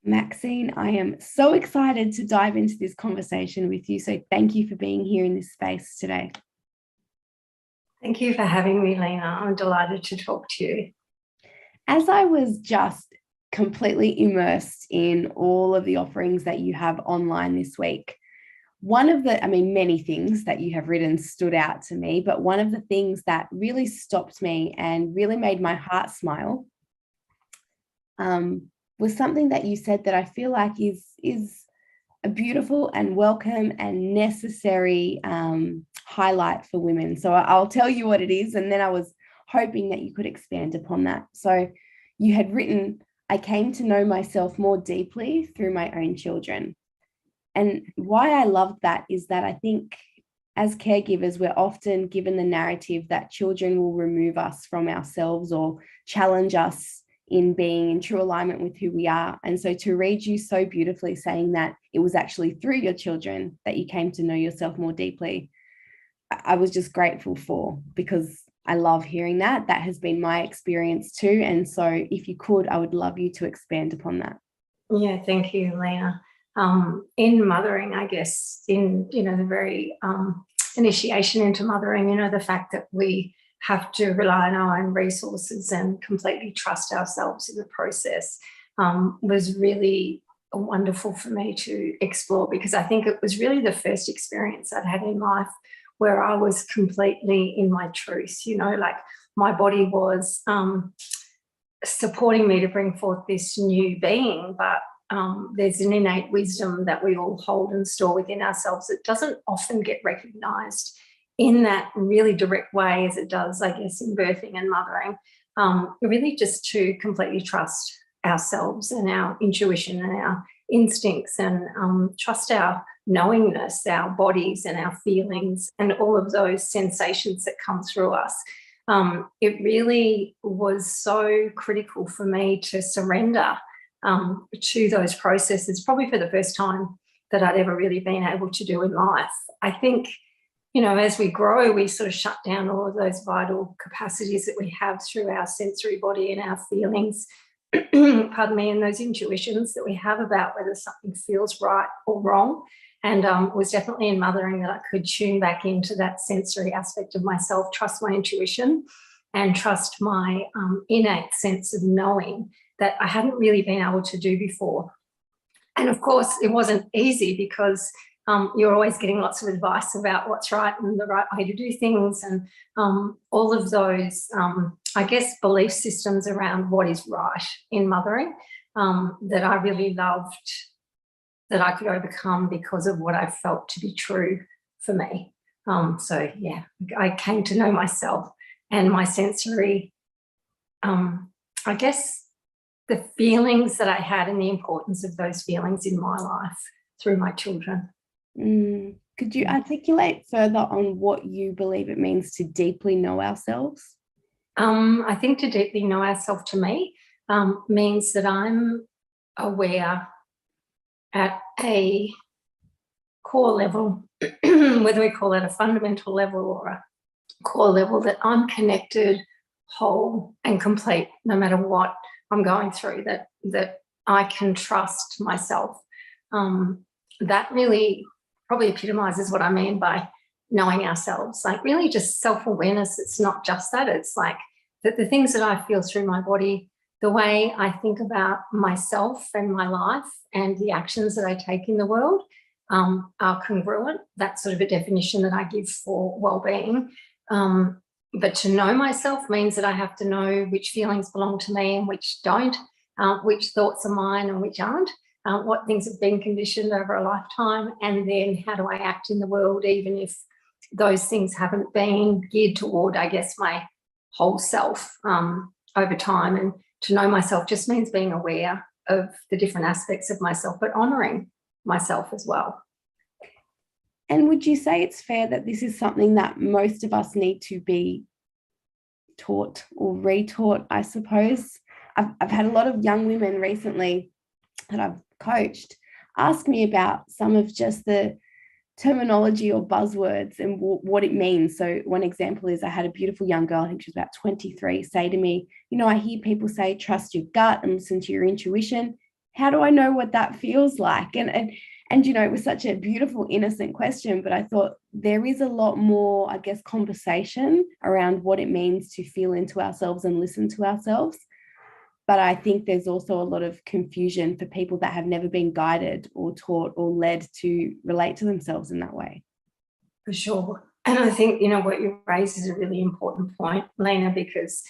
Maxine, I am so excited to dive into this conversation with you. So thank you for being here in this space today. Thank you for having me, Lena. I'm delighted to talk to you. As I was just completely immersed in all of the offerings that you have online this week, many things that you have written stood out to me, but one of the things that really stopped me and really made my heart smile was something that you said that I feel like is a beautiful and welcome and necessary highlight for women. So I'll tell you what it is, and then I was hoping that you could expand upon that. So you had written, I came to know myself more deeply through my own children. And why I loved that is that I think as caregivers, we're often given the narrative that children will remove us from ourselves or challenge us in being in true alignment with who we are. And so to read you so beautifully saying that it was actually through your children that you came to know yourself more deeply, I was just grateful for, because I love hearing that. That has been my experience too. And so if you could, I would love you to expand upon that. Yeah, thank you, Lena. In mothering, I guess, in, the very initiation into mothering, the fact that we have to rely on our own resources and completely trust ourselves in the process was really wonderful for me to explore, because I think it was really the first experience I'd had in life where I was completely in my truth, like my body was supporting me to bring forth this new being, but there's an innate wisdom that we all hold and store within ourselves that doesn't often get recognised in that really direct way as it does, I guess, in birthing and mothering, really just to completely trust ourselves and our intuition and our instincts and trust our knowingness, our bodies and our feelings and all of those sensations that come through us. It really was so critical for me to surrender to those processes, probably for the first time that I'd ever really been able to do in life. I think, as we grow, we sort of shut down all of those vital capacities that we have through our sensory body and our feelings, pardon me, and those intuitions that we have about whether something feels right or wrong. And it was definitely in mothering that I could tune back into that sensory aspect of myself, trust my intuition and trust my innate sense of knowing that I hadn't really been able to do before. And of course, it wasn't easy because you're always getting lots of advice about what's right and the right way to do things, and all of those, I guess, belief systems around what is right in mothering that I really loved, that I could overcome because of what I felt to be true for me. So, yeah, I came to know myself and my sensory, I guess, the feelings that I had and the importance of those feelings in my life through my children. Could you articulate further on what you believe it means to deeply know ourselves? I think to deeply know ourselves to me means that I'm aware at a core level, whether we call it a fundamental level or a core level, that I'm connected, whole and complete no matter what I'm going through, that I can trust myself. That really probably epitomizes what I mean by knowing ourselves, like really just self-awareness. It's not just that, it's like that the things that I feel through my body, the way I think about myself and my life and the actions that I take in the world are congruent. That's sort of a definition that I give for wellbeing. But to know myself means that I have to know which feelings belong to me and which don't, which thoughts are mine and which aren't, what things have been conditioned over a lifetime, and then how do I act in the world even if those things haven't been geared toward, I guess, my whole self over time. And to know myself just means being aware of the different aspects of myself, but honouring myself as well. And would you say it's fair that this is something that most of us need to be taught or retaught, I suppose? I've had a lot of young women recently that I've coached ask me about some of just the terminology or buzzwords and what it means. So one example is I had a beautiful young girl, I think she was about 23, say to me, I hear people say, trust your gut and listen to your intuition. how do I know what that feels like? And you know, it was such a beautiful, innocent question, but I thought there is a lot more, I guess, conversation around what it means to feel into ourselves and listen to ourselves. But I think there's also a lot of confusion for people that have never been guided or taught or led to relate to themselves in that way. For sure. And I think, you know, what you raise is a really important point, Lena, because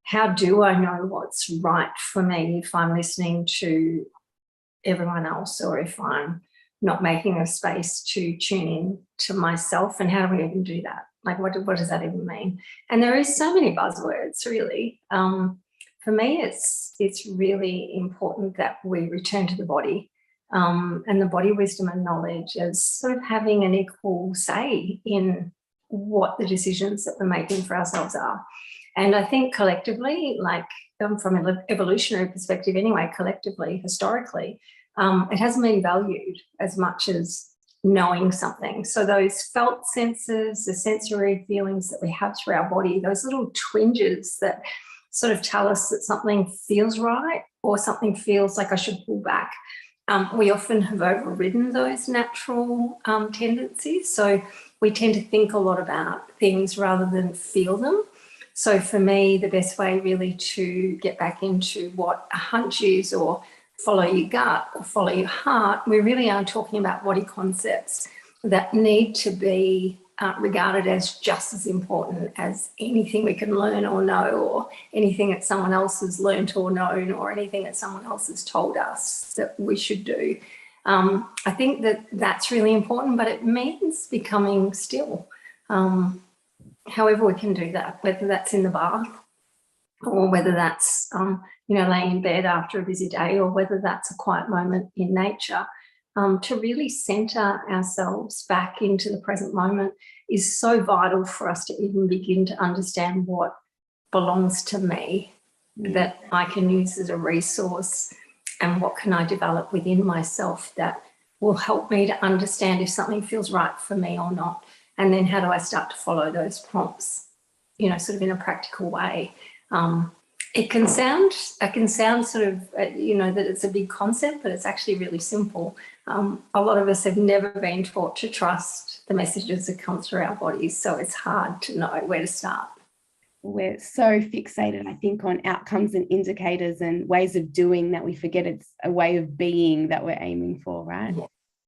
how do I know what's right for me if I'm listening to everyone else, or if I'm not making a space to tune in to myself? And how do we even do that? Like, what does that even mean? And there is so many buzzwords, really. For me, it's really important that we return to the body, and the body wisdom and knowledge as sort of having an equal say in what the decisions that we're making for ourselves are. And I think collectively, like from an evolutionary perspective anyway, collectively, historically, it hasn't been valued as much as knowing something. So those felt senses, the sensory feelings that we have through our body, those little twinges that sort of tell us that something feels right or something feels like I should pull back. We often have overridden those natural tendencies. So we tend to think a lot about things rather than feel them. So for me, the best way really to get back into what a hunch is, or follow your gut or follow your heart, we really are talking about body concepts that need to be regarded as just as important as anything we can learn or know, or anything that someone else has learnt or known, or anything that someone else has told us that we should do. I think that that's really important, but it means becoming still. However we can do that, whether that's in the bath, or whether that's, laying in bed after a busy day, or whether that's a quiet moment in nature, to really centre ourselves back into the present moment is so vital for us to even begin to understand what belongs to me, that I can use as a resource, and what can I develop within myself that will help me to understand if something feels right for me or not. And then how do I start to follow those prompts, sort of in a practical way. It can sound sort of, that it's a big concept, but it's actually really simple. A lot of us have never been taught to trust the messages that come through our bodies, so it's hard to know where to start. We're so fixated, I think, on outcomes and indicators and ways of doing that we forget it's a way of being that we're aiming for, right?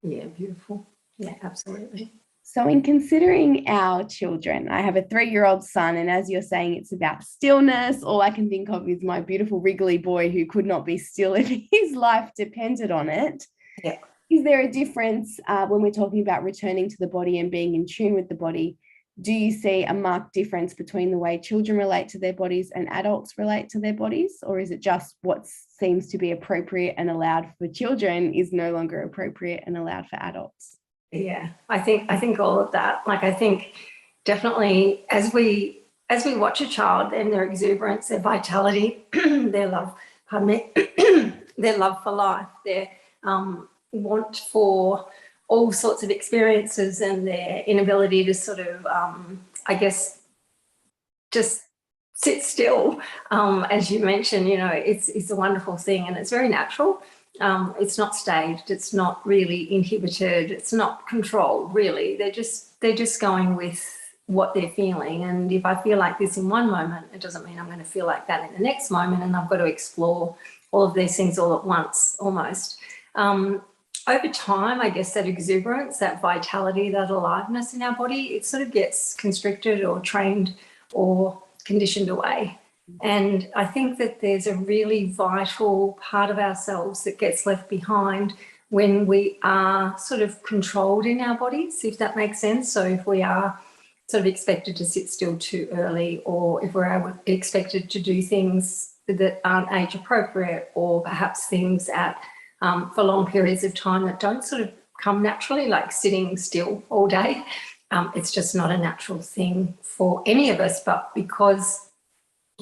Yeah, beautiful. Yeah, absolutely. So in considering our children, I have a 3-year-old son, and as you're saying, it's about stillness. All I can think of is my beautiful wriggly boy who could not be still if his life depended on it. Yeah. Is there a difference when we're talking about returning to the body and being in tune with the body? Do you see a marked difference between the way children relate to their bodies and adults relate to their bodies? Or is it just what seems to be appropriate and allowed for children is no longer appropriate and allowed for adults? Yeah, I think all of that. Like, I think definitely as we watch a child and their exuberance, their vitality, their love, their love for life, their want for all sorts of experiences, and their inability to sort of, just sit still, as you mentioned, it's a wonderful thing, and it's very natural. It's not staged, it's not really inhibited, it's not controlled, really. They're just going with what they're feeling. And if I feel like this in one moment, it doesn't mean I'm going to feel like that in the next moment, and I've got to explore all of these things all at once, almost. Over time, I guess that exuberance, that vitality, that aliveness in our body, it sort of gets constricted or trained or conditioned away. And I think that there's a really vital part of ourselves that gets left behind when we are sort of controlled in our bodies, if that makes sense. So if we are sort of expected to sit still too early, or if we're expected to do things that aren't age appropriate, or perhaps things for long periods of time that don't sort of come naturally, like sitting still all day. It's just not a natural thing for any of us, but because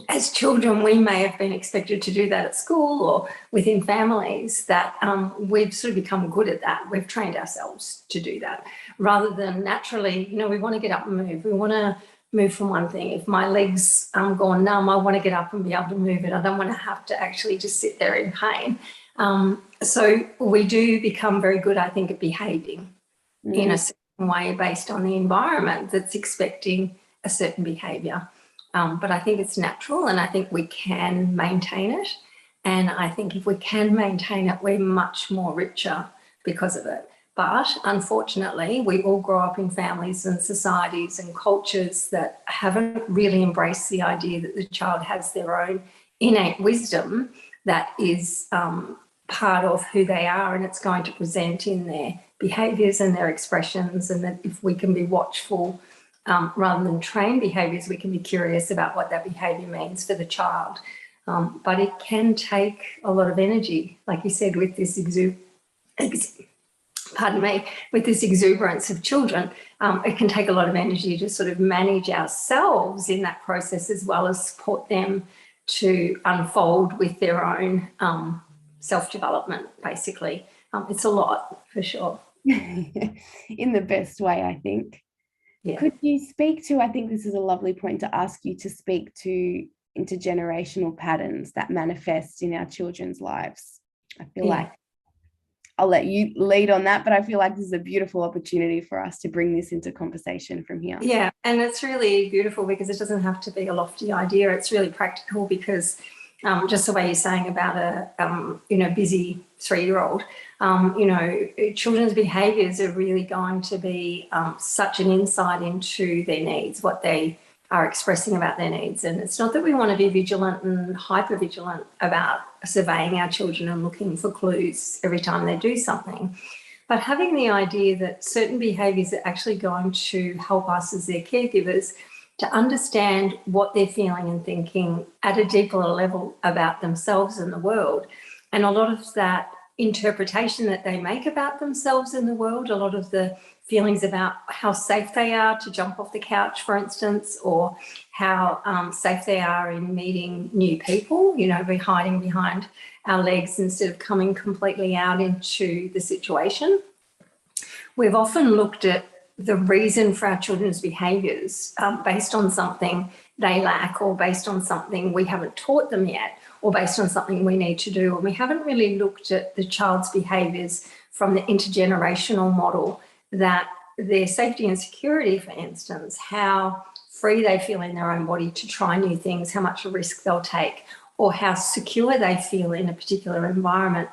as children, we may have been expected to do that at school or within families, that we've sort of become good at that. We've trained ourselves to do that rather than naturally, we want to get up and move. We want to move from one thing. If my leg's gone numb, I want to get up and be able to move it. I don't want to have to actually just sit there in pain. So we do become very good, I think, at behaving in a certain way based on the environment that's expecting a certain behaviour. But I think it's natural, and I think we can maintain it. And I think if we can maintain it, we're much more richer because of it. But unfortunately, we all grow up in families and societies and cultures that haven't really embraced the idea that the child has their own innate wisdom that is part of who they are, and it's going to present in their behaviours and their expressions. And that if we can be watchful rather than train behaviours, we can be curious about what that behaviour means for the child. But it can take a lot of energy, like you said, with this with this exuberance of children. It can take a lot of energy to sort of manage ourselves in that process, as well as support them to unfold with their own self-development, basically. It's a lot, for sure. In the best way, I think. Yeah. Could you speak to, I think this is a lovely point to ask you to speak to, intergenerational patterns that manifest in our children's lives? I feel like I'll let you lead on that, but I feel like this is a beautiful opportunity for us to bring this into conversation from here. Yeah, and it's really beautiful because it doesn't have to be a lofty idea. It's really practical because just the way you're saying about a busy 3-year-old, children's behaviours are really going to be such an insight into their needs, what they are expressing about their needs. And it's not that we want to be vigilant and hyper vigilant about surveying our children and looking for clues every time they do something, but having the idea that certain behaviours are actually going to help us as their caregivers to understand what they're feeling and thinking at a deeper level about themselves and the world. And a lot of that interpretation that they make about themselves and the world, a lot of the feelings about how safe they are to jump off the couch, for instance, or how safe they are in meeting new people, we're hiding behind our legs instead of coming completely out into the situation. We've often looked at the reason for our children's behaviours based on something they lack, or based on something we haven't taught them yet, or based on something we need to do. And we haven't really looked at the child's behaviours from the intergenerational model, that their safety and security, for instance, how free they feel in their own body to try new things, how much risk they'll take, or how secure they feel in a particular environment,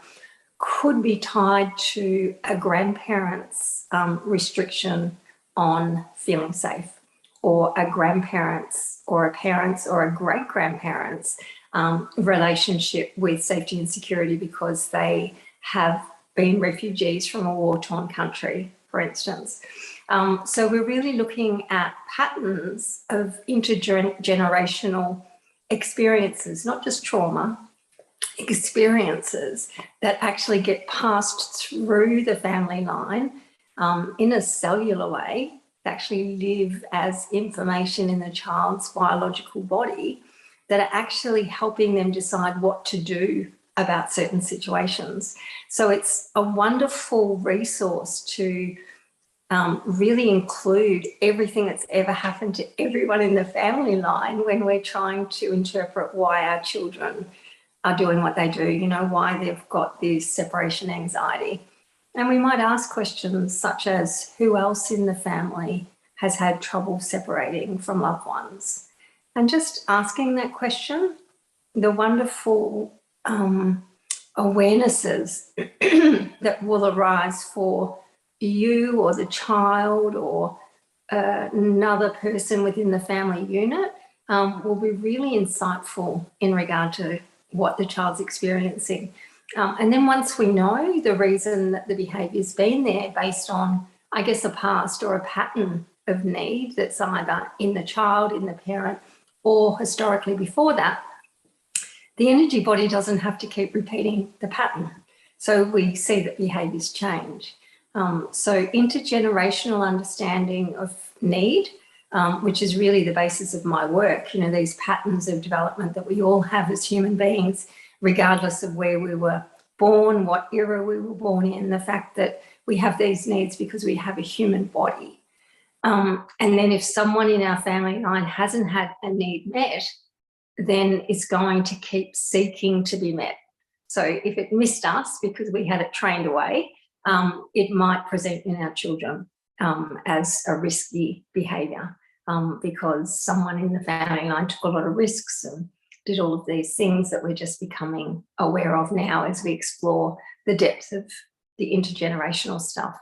could be tied to a grandparent's restriction on feeling safe, or a grandparent's or a parent's or a great-grandparent's relationship with safety and security because they have been refugees from a war-torn country, for instance. So we're really looking at patterns of intergenerational experiences, not just trauma, experiences that actually get passed through the family line in a cellular way, that actually live as information in the child's biological body, that are actually helping them decide what to do about certain situations. So it's a wonderful resource to really include everything that's ever happened to everyone in the family line when we're trying to interpret why our children are doing what they do, why they've got this separation anxiety. And we might ask questions such as, who else in the family has had trouble separating from loved ones? And just asking that question, the wonderful awarenesses that will arise for you or the child or another person within the family unit will be really insightful in regard to what the child's experiencing. And then once we know the reason that the behaviour's been there based on, I guess, a past or a pattern of need that's either in the child, in the parent, or historically before that, the energy body doesn't have to keep repeating the pattern. So we see that behaviours change. So intergenerational understanding of need, which is really the basis of my work, these patterns of development that we all have as human beings, regardless of where we were born, what era we were born in, the fact that we have these needs because we have a human body. And then if someone in our family line hasn't had a need met, then it's going to keep seeking to be met. So if it missed us because we had it trained away, it might present in our children as a risky behaviour because someone in the family line took a lot of risks and did all of these things that we're just becoming aware of now as we explore the depth of the intergenerational stuff.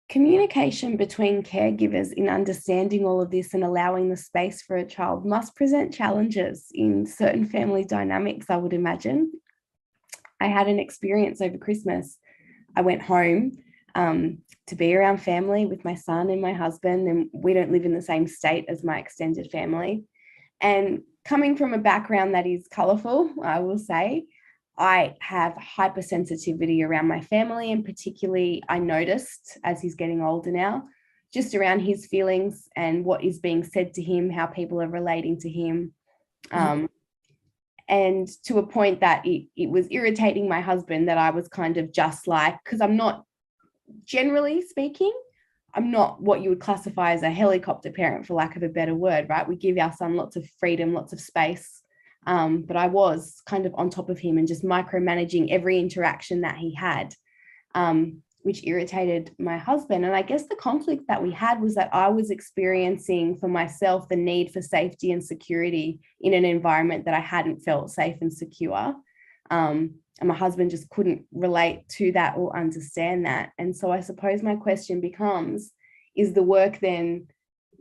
Communication between caregivers in understanding all of this and allowing the space for a child must present challenges in certain family dynamics, I would imagine. I had an experience over Christmas. I went home to be around family with my son and my husband, and we don't live in the same state as my extended family. And coming from a background that is colourful, I will say, I have hypersensitivity around my family, and particularly I noticed as he's getting older now, just around his feelings and what is being said to him, how people are relating to him. And to a point that it was irritating my husband that I was kind of just like, because I'm not, generally speaking, I'm not what you would classify as a helicopter parent, for lack of a better word, right? We give our son lots of freedom, lots of space. But I was kind of on top of him and just micromanaging every interaction that he had, which irritated my husband. And I guess the conflict that we had was that I was experiencing for myself the need for safety and security in an environment that I hadn't felt safe and secure. And my husband just couldn't relate to that or understand that. And so I suppose my question becomes, is the work then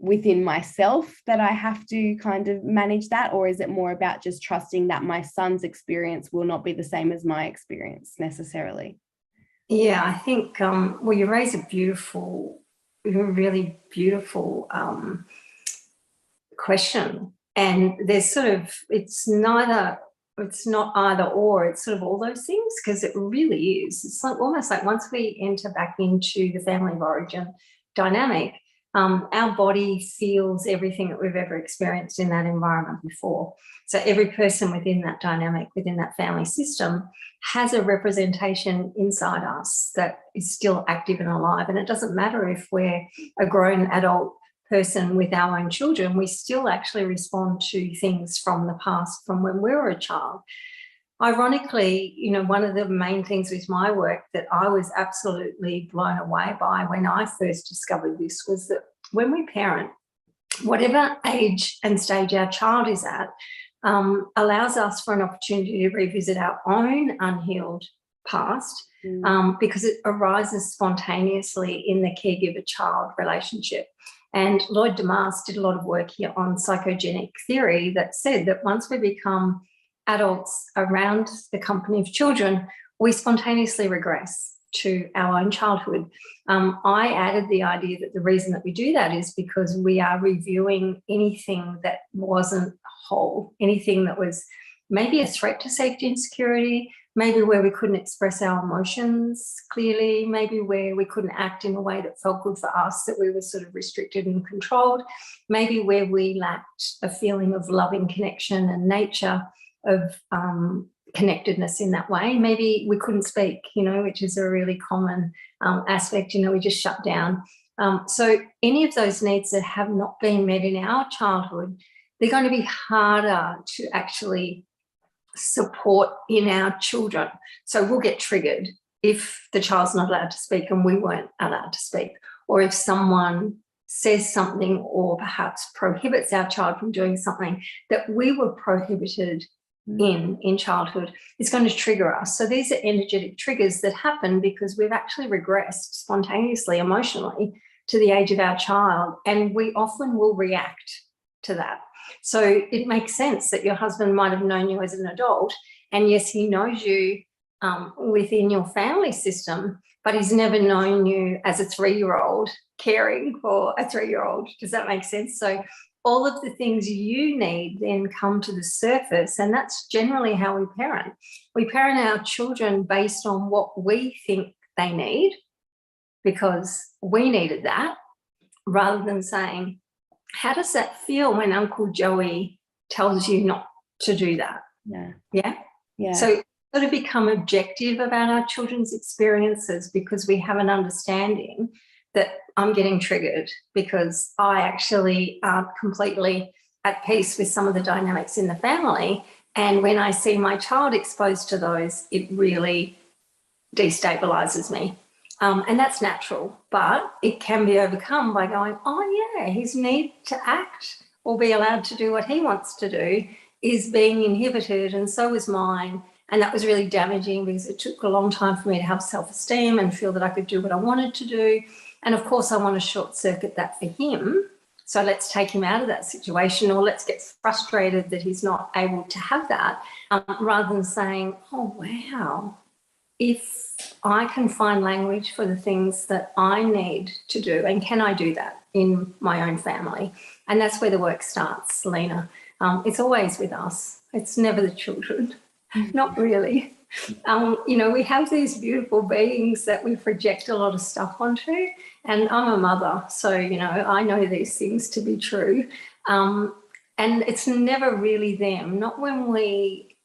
within myself that I have to kind of manage that, or is it more about just trusting that my son's experience will not be the same as my experience necessarily? Yeah, I think, well, you raise a really beautiful question. And there's sort of, it's not either or, it's sort of all those things, because it really is. It's like almost like once we enter back into the family of origin dynamic, our body feels everything that we've ever experienced in that environment before. So every person within that dynamic, within that family system, has a representation inside us that is still active and alive. And it doesn't matter if we're a grown adult person with our own children, we still actually respond to things from the past, from when we were a child. Ironically, one of the main things with my work that I was absolutely blown away by when I first discovered this was that when we parent, whatever age and stage our child is at, allows us for an opportunity to revisit our own unhealed past, because it arises spontaneously in the caregiver-child relationship. And Lloyd Demar's did a lot of work here on psychogenic theory that said that once we become adults around the company of children, we spontaneously regress to our own childhood. I added the idea that the reason that we do that is because we are reviewing anything that wasn't whole, anything that was maybe a threat to safety and security, maybe where we couldn't express our emotions clearly, maybe where we couldn't act in a way that felt good for us, that we were sort of restricted and controlled, maybe where we lacked a feeling of loving connection and nature, of connectedness in that way. Maybe we couldn't speak, which is a really common aspect, we just shut down. So any of those needs that have not been met in our childhood, they're going to be harder to actually support in our children. So we'll get triggered if the child's not allowed to speak and we weren't allowed to speak, or if someone says something or perhaps prohibits our child from doing something that we were prohibited in childhood, it's going to trigger us. So these are energetic triggers that happen because we've actually regressed spontaneously, emotionally, to the age of our child, and we often will react to that. So it makes sense that your husband might have known you as an adult, and yes, he knows you within your family system, but he's never known you as a 3-year-old caring for a 3-year-old. Does that make sense? So all of the things you need then come to the surface, and that's generally how we parent. We parent our children based on what we think they need because we needed that, rather than saying, how does that feel when Uncle Joey tells you not to do that? Yeah. So sort of become objective about our children's experiences, because we have an understanding that I'm getting triggered because I actually aren't completely at peace with some of the dynamics in the family, And when I see my child exposed to those, it really destabilizes me. And that's natural, but it can be overcome by going, oh yeah, his need to act or be allowed to do what he wants to do is being inhibited, and so is mine. And that was really damaging because it took a long time for me to have self-esteem and feel that I could do what I wanted to do. And of course, I want to short circuit that for him. So let's take him out of that situation, or let's get frustrated that he's not able to have that, rather than saying, oh, wow, if I can find language for the things that I need to do, and can I do that in my own family? And that's where the work starts, Lena. It's always with us. It's never the children. Not really. We have these beautiful beings that we project a lot of stuff onto, and I'm a mother, so, I know these things to be true. And it's never really them, not when we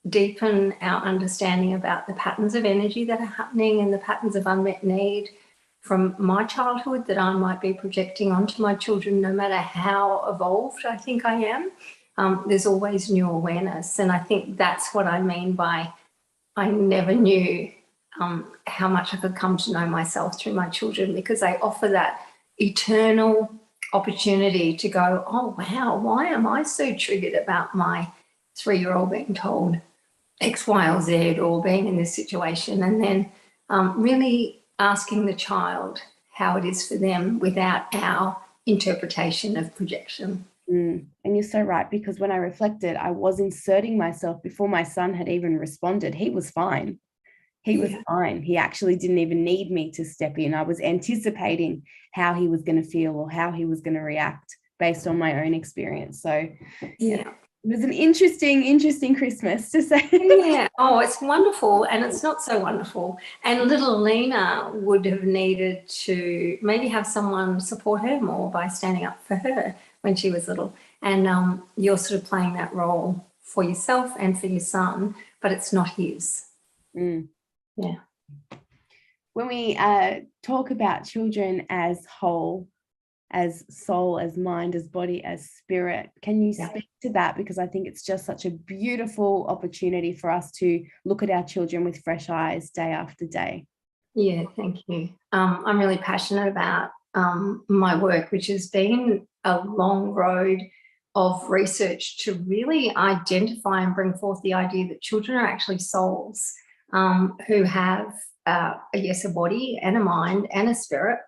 deepen our understanding about the patterns of energy that are happening and the patterns of unmet need from my childhood that I might be projecting onto my children, no matter how evolved I think I am. There's always new awareness. And I think that's what I mean by I never knew how much I could come to know myself through my children, because they offer that eternal opportunity to go, oh, wow, why am I so triggered about my 3-year-old being told X, Y, or Z, or being in this situation? And then really asking the child how it is for them without our interpretation of projection. And you're so right, because when I reflected, I was inserting myself before my son had even responded. He was fine. He was fine. He actually didn't even need me to step in. I was anticipating how he was going to feel or how he was going to react based on my own experience. So it was an interesting Christmas, to say. Yeah. Oh, it's wonderful. And it's not so wonderful. And little Lena would have needed to maybe have someone support her more by standing up for her when she was little. And you're sort of playing that role for yourself and for your son, but it's not his. Yeah. When we talk about children as whole, as soul, as mind, as body, as spirit, can you speak to that? Because I think it's just such a beautiful opportunity for us to look at our children with fresh eyes day after day. Yeah, thank you. I'm really passionate about my work, which has been a long road of research to really identify and bring forth the idea that children are actually souls who have, a body and a mind and a spirit.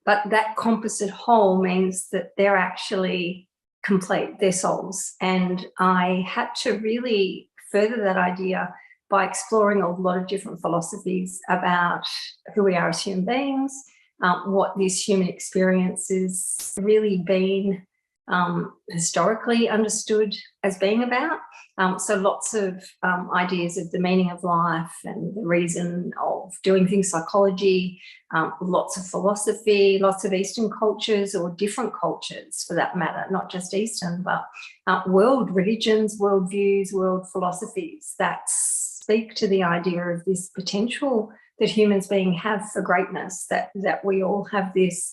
But that composite whole means that they're actually complete, they're souls. And I had to really further that idea by exploring a lot of different philosophies about who we are as human beings, what this human experience has really been historically understood as being about. So lots of ideas of the meaning of life and the reason of doing things, psychology, lots of philosophy, lots of Eastern cultures, or different cultures for that matter, not just Eastern, but world religions, world views, world philosophies that speak to the idea of this potential that humans being have for greatness, that we all have this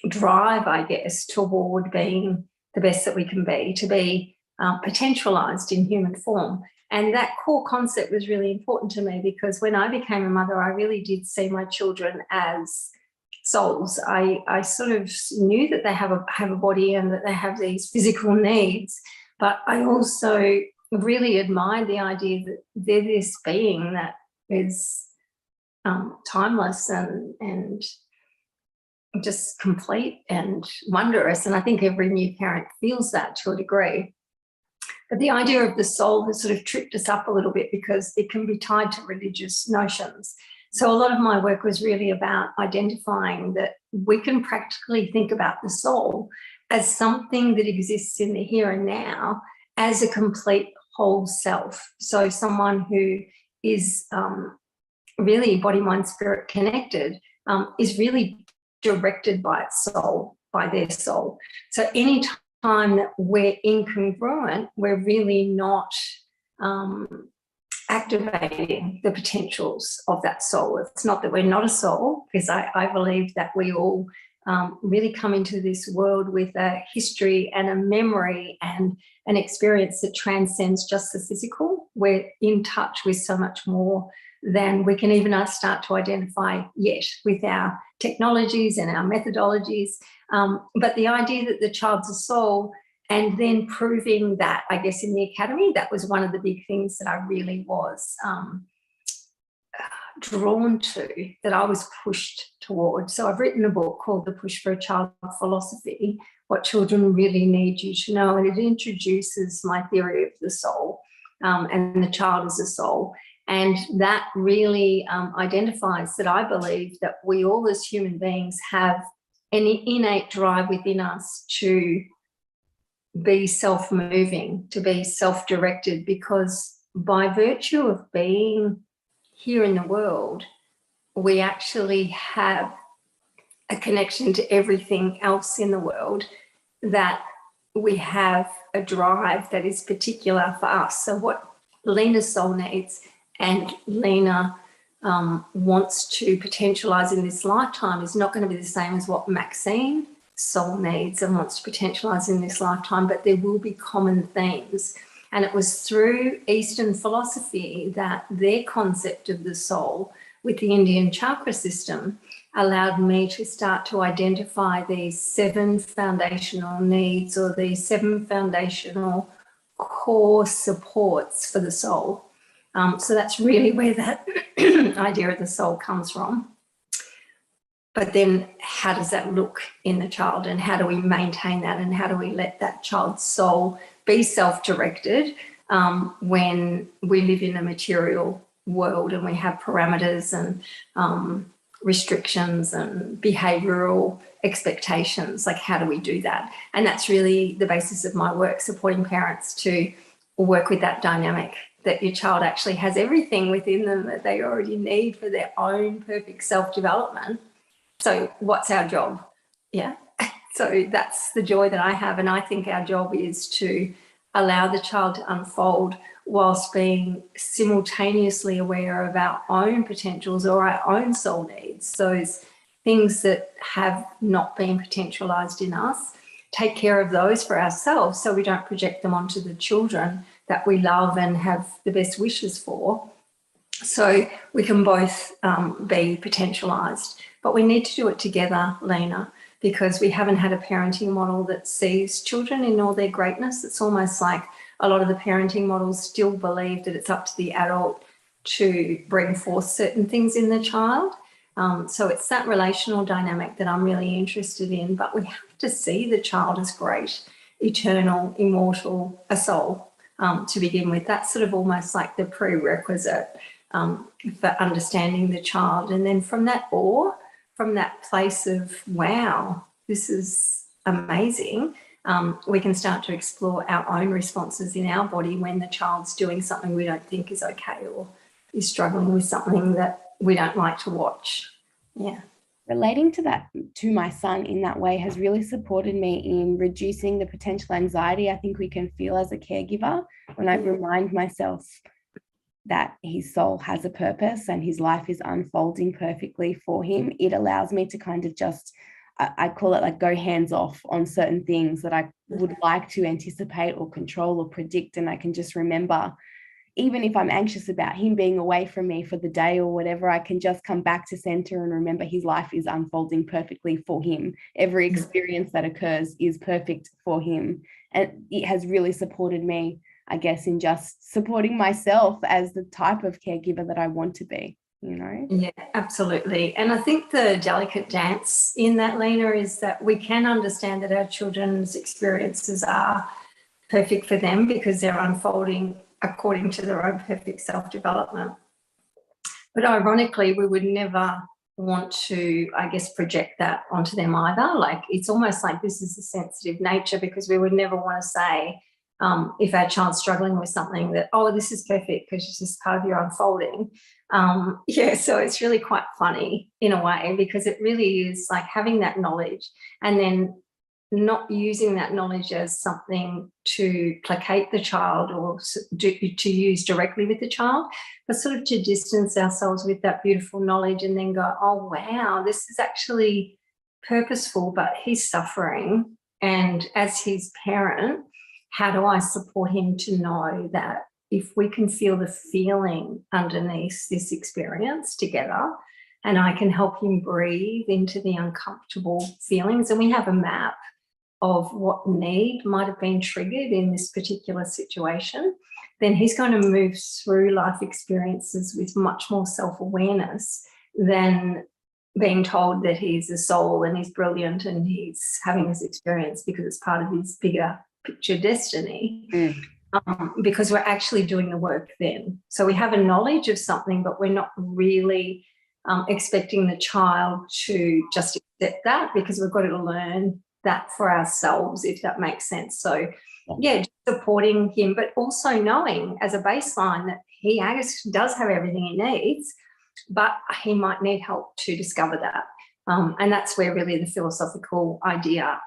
drive, I guess, toward being the best that we can be, to be potentialized in human form. And that core concept was really important to me, because when I became a mother, I really did see my children as souls. I sort of knew that they have a body and that they have these physical needs, but I also really admired the idea that they're this being that is timeless and just complete and wondrous. And I think every new parent feels that to a degree. But the idea of the soul has sort of tripped us up a little bit, because it can be tied to religious notions. So a lot of my work was really about identifying that we can practically think about the soul as something that exists in the here and now as a complete whole self. So someone who is really body, mind, spirit connected is really directed by its soul, by their soul. So any time that we're incongruent, we're really not activating the potentials of that soul. It's not that we're not a soul, because I believe that we all really come into this world with a history and a memory and an experience that transcends just the physical. We're in touch with so much more than we can even start to identify yet with our technologies and our methodologies. But the idea that the child's a soul, and then proving that, I guess, in the academy, that was one of the big things that I really was drawn to, that I was pushed towards. So I've written a book called The Push for a Child Philosophy, What Children Really Need You to Know, and it introduces my theory of the soul and the child as a soul. And that really identifies that I believe that we all as human beings have an innate drive within us to be self-moving, to be self-directed, because by virtue of being here in the world, we actually have a connection to everything else in the world, that we have a drive that is particular for us. So what Lena's soul needs, and Lena wants to potentialize in this lifetime, is not going to be the same as what Maxine soul needs and wants to potentialize in this lifetime, but there will be common themes. And it was through Eastern philosophy that their concept of the soul with the Indian chakra system allowed me to start to identify these 7 foundational needs, or these 7 foundational core supports for the soul. So that's really where that idea of the soul comes from. But then how does that look in the child, and how do we maintain that, and how do we let that child's soul be self-directed when we live in a material world and we have parameters and restrictions and behavioural expectations? Like, how do we do that? And that's really the basis of my work, supporting parents to work with that dynamic, that your child actually has everything within them that they already need for their own perfect self-development. So what's our job? Yeah. So that's the joy that I have. And I think our job is to allow the child to unfold whilst being simultaneously aware of our own potentials or our own soul needs, those things that have not been potentialized in us. Take care of those for ourselves so we don't project them onto the children that we love and have the best wishes for. So we can both be potentialized. But we need to do it together, Lena, because we haven't had a parenting model that sees children in all their greatness. It's almost like a lot of the parenting models still believe that it's up to the adult to bring forth certain things in the child. So it's that relational dynamic that I'm really interested in. But we have to see the child as great, eternal, immortal, a soul to begin with. That's sort of almost like the prerequisite for understanding the child. And then from that awe, from that place of, wow, this is amazing, we can start to explore our own responses in our body when the child's doing something we don't think is okay, or is struggling with something that we don't like to watch. Yeah. Relating to that, to my son in that way, has really supported me in reducing the potential anxiety I think we can feel as a caregiver when I remind myself that his soul has a purpose and his life is unfolding perfectly for him. It allows me to kind of just, I call it like, go hands off on certain things that I would like to anticipate or control or predict. And I can just remember, even if I'm anxious about him being away from me for the day or whatever, I can just come back to center and remember his life is unfolding perfectly for him. Every experience that occurs is perfect for him. And it has really supported me, I guess, in just supporting myself as the type of caregiver that I want to be, you know? Yeah, absolutely. And I think the delicate dance in that, Lena, is that we can understand that our children's experiences are perfect for them because they're unfolding according to their own perfect self-development. But ironically, we would never want to, I guess, project that onto them either. Like, it's almost like this is a sensitive nature, because we would never want to say, if our child's struggling with something, that, oh, this is perfect because it's just part of your unfolding. So it's really quite funny in a way, because it really is like having that knowledge and then not using that knowledge as something to placate the child or to use directly with the child, but sort of to distance ourselves with that beautiful knowledge and then go, oh, wow, this is actually purposeful, but he's suffering. And as his parent, how do I support him to know that if we can feel the feeling underneath this experience together, and I can help him breathe into the uncomfortable feelings, and we have a map of what need might have been triggered in this particular situation, then he's going to move through life experiences with much more self-awareness than being told that he's a soul and he's brilliant and he's having this experience because it's part of his bigger picture destiny. Because we're actually doing the work then. So we have a knowledge of something, but we're not really expecting the child to just accept that, because we've got to learn that for ourselves, if that makes sense. So yeah, just supporting him, but also knowing as a baseline that he does have everything he needs, but he might need help to discover that. And that's where really the philosophical idea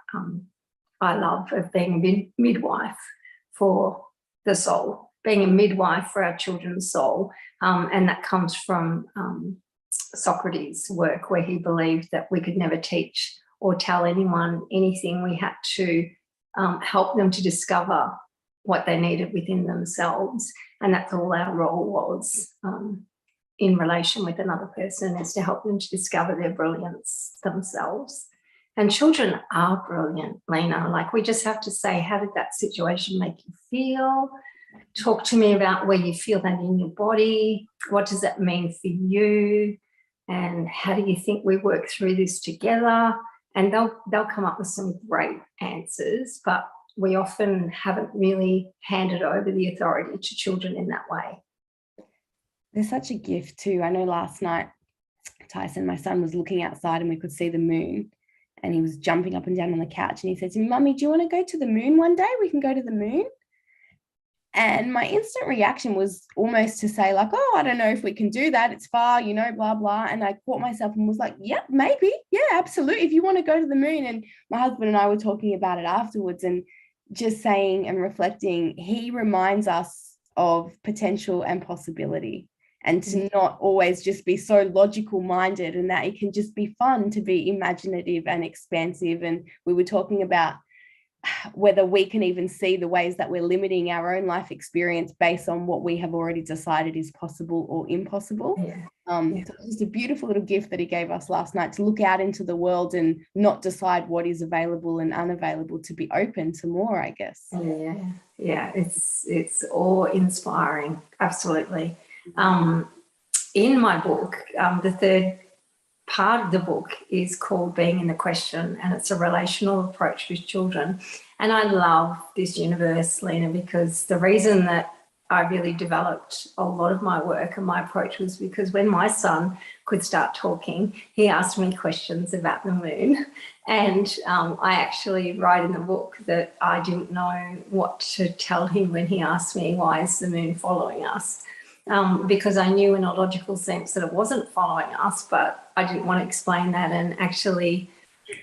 I love of being a midwife for the soul, being a midwife for our children's soul. And that comes from Socrates' work, where he believed that we could never teach or tell anyone anything. We had to help them to discover what they needed within themselves. And that's all our role was in relation with another person, is to help them to discover their brilliance themselves. And children are brilliant, Lena. Like, we just have to say, how did that situation make you feel? Talk to me about where you feel that in your body. What does that mean for you? And how do you think we work through this together? And they'll come up with some great answers, but we often haven't really handed over the authority to children in that way. There's such a gift too. I know last night, Tyson, my son, was looking outside and we could see the moon, and he was jumping up and down on the couch, and he said to me, "Mummy, do you want to go to the moon one day? We can go to the moon." And my instant reaction was almost to say, like, "Oh, I don't know if we can do that. It's far, blah, blah." And I caught myself and was like, "Yep, maybe. Yeah, absolutely. If you want to go to the moon." And my husband and I were talking about it afterwards and just saying and reflecting, he reminds us of potential and possibility, and to not always just be so logical minded, and that it can just be fun to be imaginative and expansive. And we were talking about whether we can even see the ways that we're limiting our own life experience based on what we have already decided is possible or impossible. So it's just a beautiful little gift that he gave us last night, to look out into the world and not decide what is available and unavailable, to be open to more, I guess. Yeah, it's awe-inspiring, absolutely. In my book, the third part of the book is called Being in the Question, and it's a relational approach with children. And I love this universe, Lena, because the reason that I really developed a lot of my work and my approach was because when my son could start talking, he asked me questions about the moon. And I actually write in the book that I didn't know what to tell him when he asked me, "Why is the moon following us?" Because I knew in a logical sense that it wasn't following us, but I didn't want to explain that and actually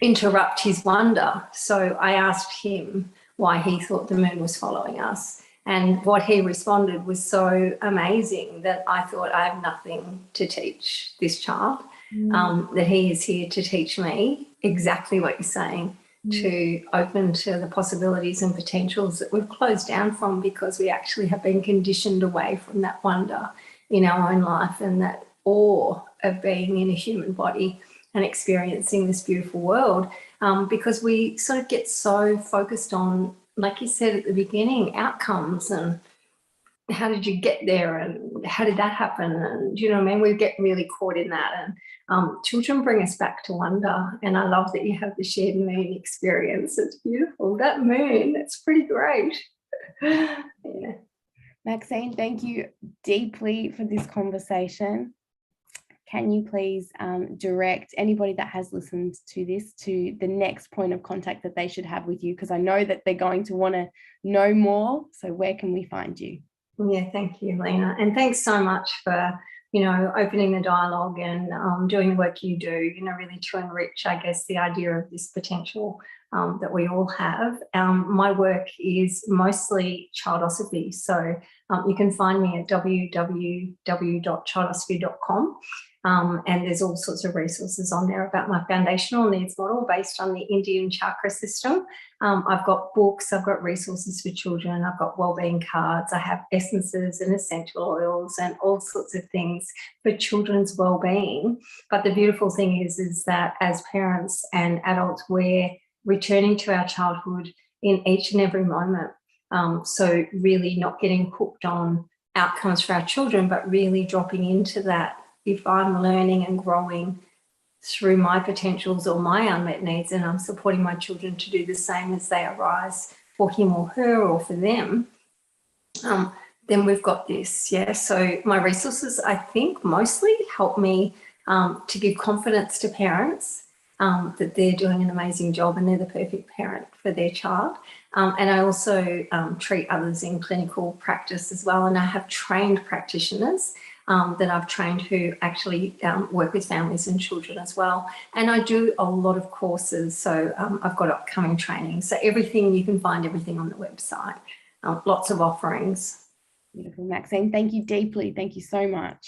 interrupt his wonder. So I asked him why he thought the moon was following us. And what he responded was so amazing that I thought, I have nothing to teach this child, that he is here to teach me exactly what you're saying, to open to the possibilities and potentials that we've closed down from, because we actually have been conditioned away from that wonder in our own life and that awe of being in a human body and experiencing this beautiful world, because we sort of get so focused on, like you said at the beginning, outcomes and how did you get there and how did that happen, and you know what I mean, we get really caught in that. And children bring us back to wonder, and I love that you have the shared moon experience. It's beautiful. That moon, it's pretty great. Yeah. Maxine, thank you deeply for this conversation. Can you please direct anybody that has listened to this to the next point of contact that they should have with you? Because I know that they're going to want to know more. So where can we find you? Yeah, thank you, Lena. And thanks so much for, opening the dialogue and doing the work you do, really to enrich, I guess, the idea of this potential that we all have. My work is mostly childosophy. So you can find me at www.childosophy.com. And there's all sorts of resources on there about my foundational needs model based on the Indian chakra system. I've got books, I've got resources for children, I've got wellbeing cards, I have essences and essential oils and all sorts of things for children's wellbeing. But the beautiful thing is that as parents and adults, we're returning to our childhood in each and every moment. So really not getting hooked on outcomes for our children, but really dropping into that. If I'm learning and growing through my potentials or my unmet needs, and I'm supporting my children to do the same as they arise for him or her or for them, then we've got this. Yeah. So my resources, I think, mostly help me to give confidence to parents that they're doing an amazing job and they're the perfect parent for their child. And I also treat others in clinical practice as well. And I have trained practitioners that I've trained who actually work with families and children as well. And I do a lot of courses. So I've got upcoming training. So everything, you can find everything on the website. Lots of offerings. Beautiful, Maxine. Thank you deeply. Thank you so much.